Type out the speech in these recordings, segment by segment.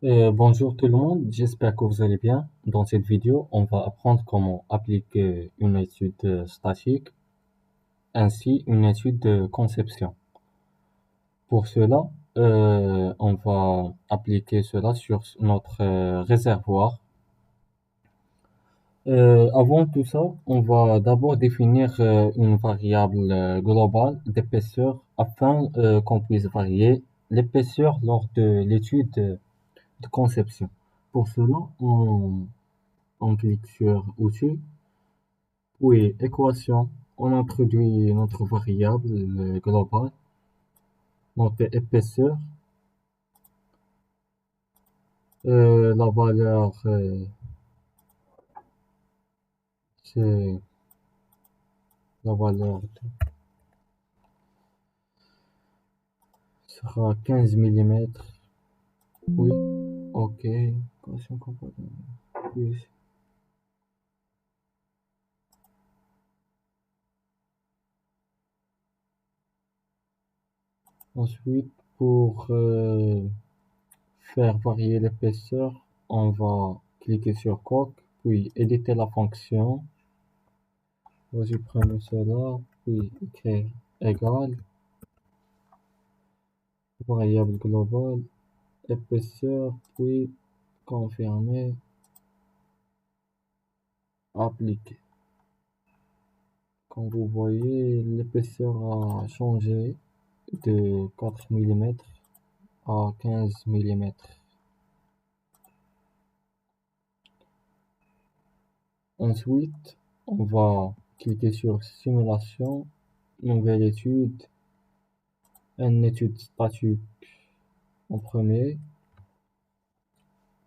Bonjour tout le monde, j'espère que vous allez bien. Dans cette vidéo, on va apprendre comment appliquer une étude statique ainsi une étude de conception. Pour cela, on va appliquer cela sur notre réservoir. Avant tout ça, on va d'abord définir une variable globale d'épaisseur afin qu'on puisse varier l'épaisseur lors de l'étude de conception. Pour cela, on clique sur Outils, puis Équation. On introduit notre variable globale, notre épaisseur, la valeur c'est la valeur sera 15 millimètres. Oui, ok. Équation compatible. Oui. Ensuite, pour faire varier l'épaisseur, on va cliquer sur Coq, puis éditer la fonction. Voici supprimer cela, puis écrire égal, variable globale, épaisseur, puis confirmer, appliquer. Comme vous voyez, l'épaisseur a changé de 4 millimètres à 15 millimètres. Ensuite, on va cliquer sur simulation, nouvelle étude, une étude statique en premier.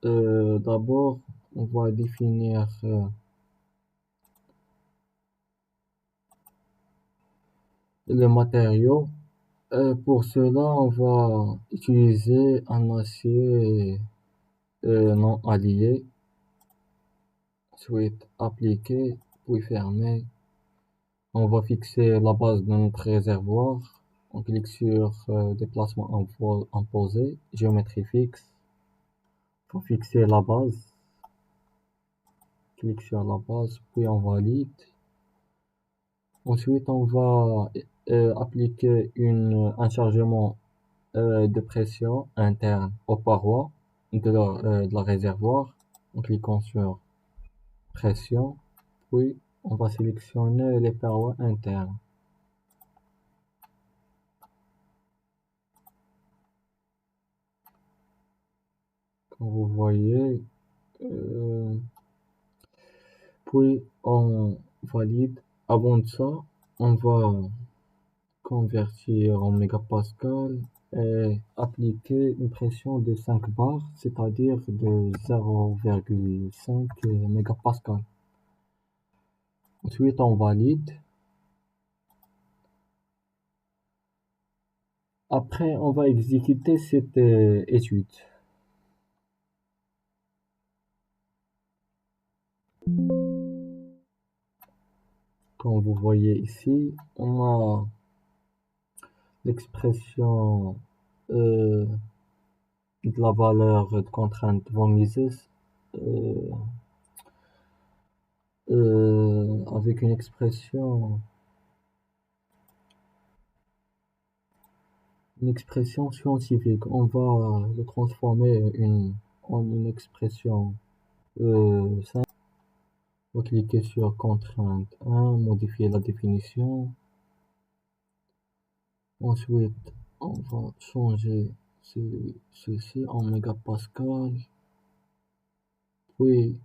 D'abord, on va définir le matériau. Pour cela, on va utiliser un acier non allié. Ensuite, appliquer, puis fermer. On va fixer la base de notre réservoir. On clique sur déplacement imposé, géométrie fixe. Pour fixer la base, clique sur la base, puis on valide. Ensuite, on va appliquer un chargement de pression interne aux parois de la réservoir en cliquant sur pression, puis on va sélectionner les parois internes. Comme vous voyez, euh, puis on valide. Avant de ça, on va convertir en mégapascal et appliquer une pression de 5 bars, c'est-à-dire de 0,5 mégapascal. Ensuite, on valide. Après, on va exécuter cette étude. Comme vous voyez ici, on a l'expression euh, de la valeur de contrainte von Mises avec une expression scientifique. On va le transformer en une expression simple. On va cliquer sur contrainte 1, modifier la définition. Ensuite, on va changer ceci en mégapascal, puis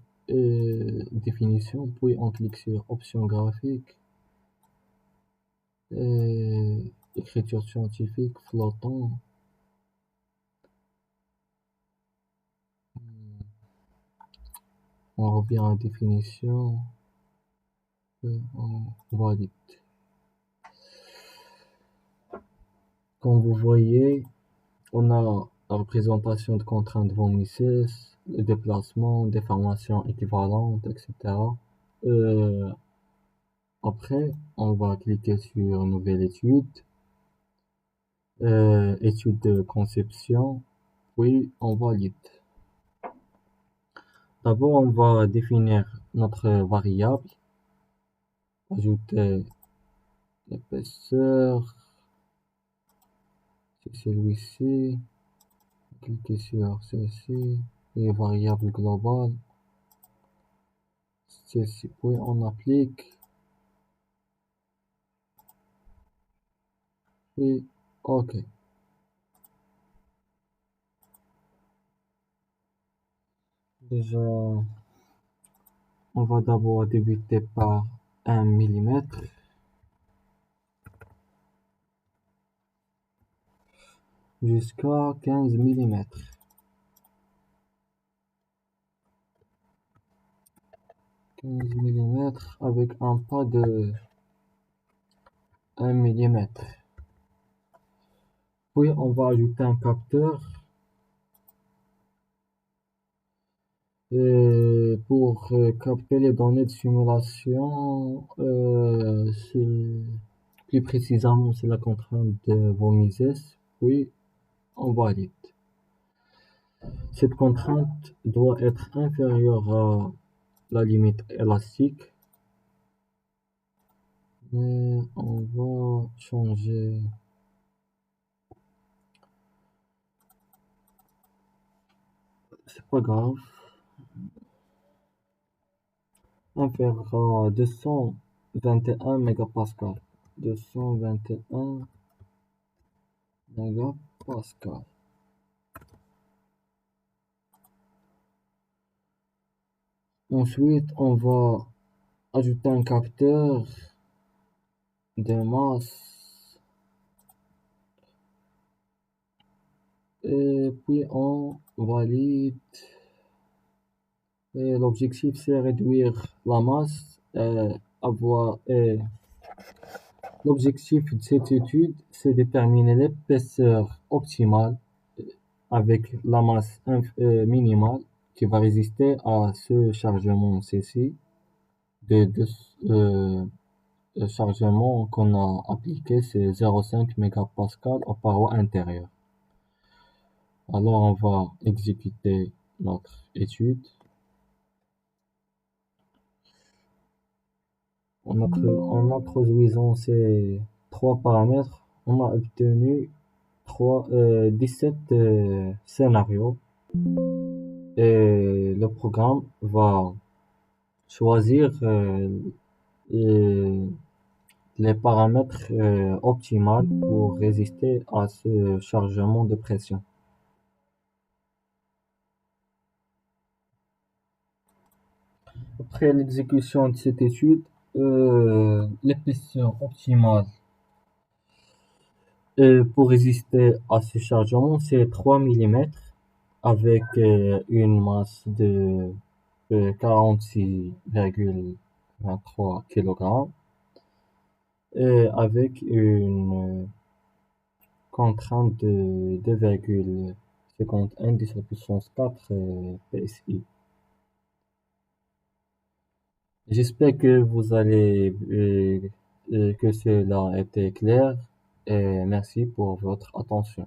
définition, puis on clique sur option graphique, et écriture scientifique, flottant. On revient à la définition, et on valide. Comme vous voyez, on a la représentation de contraintes von Mises, le déplacement, déformation équivalente, etc. Euh, Après, on va cliquer sur nouvelle étude, étude de conception, puis on valide. D'abord, on va définir notre variable, ajouter l'épaisseur, c'est celui-ci, cliquer sur ceci, et variable globale, ceci, puis on applique, puis OK. Déjà, on va d'abord débuter par 1 mm jusqu'à 15 mm. 15 mm avec un pas de 1 mm. Puis on va ajouter un capteur et pour capter les données de simulation, plus précisément c'est la contrainte de Vomises, puis on valide. Cette contrainte doit être inférieure à la limite élastique, mais on va changer, c'est pas grave, inférieure à 221 mégapascales. 221 mégapascales. Ensuite, on va ajouter un capteur de masse et puis on valide. Et l'objectif c'est réduire la masse. L'objectif de cette étude c'est déterminer l'épaisseur optimale avec la masse minimale qui va résister à ce chargement ceci de le chargement qu'on a appliqué, c'est 0,5 mégapascal aux parois intérieures. Alors, on va exécuter notre étude. En introduisant ces trois paramètres, on a obtenu 17 scénarios et le programme va choisir les, les paramètres optimaux pour résister à ce chargement de pression. Après l'exécution de cette étude, l'épaisseur optimale pour résister à ce chargement, c'est 3 mm avec une masse de 46,23 kg et avec une contrainte de 2,51 10 à la puissance 4 PSI. J'espère que que cela a été clair et merci pour votre attention.